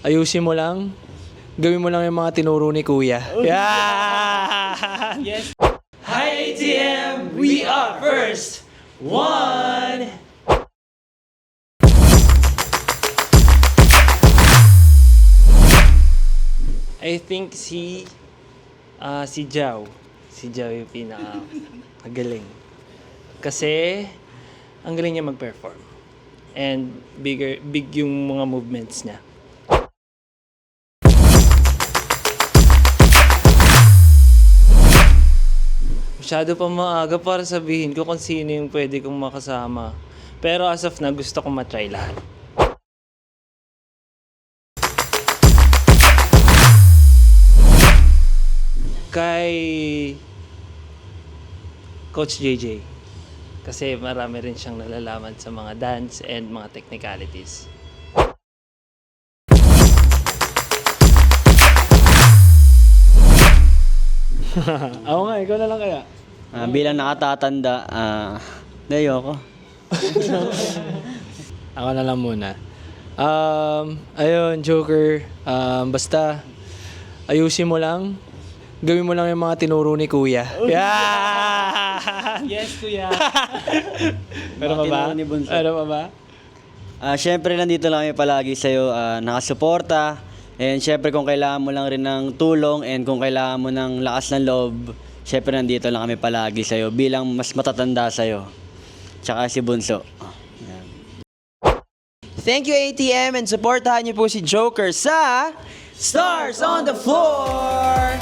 Ayusin mo lang. Gawin mo lang yung mga tinuro ni Kuya. Yeah! Yes. Hi ATM! We are first! One! I think si Jao. Si Jao yung pinaka-magaling. Kasi, ang galing niya mag-perform. And big yung mga movements niya. Masyado pa maaga para sabihin ko kung sino yung pwede kong makasama. Pero as of na, gusto kong matry lahat. Kay Coach JJ. Kasi marami rin siyang nalalaman sa mga dance and mga technicalities. Ako nga, ikaw na lang kaya. Bilang nakatatanda, ayoko. Ako na lang muna. Ayun, Joker. Basta, ayusin mo lang. Gawin mo lang yung mga tinuro ni Kuya. Yeah! Yes, Kuya. Pero pa ba? Tinuro ni Bunso. Pero pa ba? Siyempre, nandito lang kami palagi sa'yo, nakasuporta. And siyempre, kung kailangan mo lang rin ng tulong and kung kailangan mo ng lakas ng loob, siyempre, nandito lang kami palagi sa'yo bilang mas matatanda sa'yo. Tsaka si Bunso. Thank you, ATM, and supportahan niyo po si Joker sa Stars on the Floor!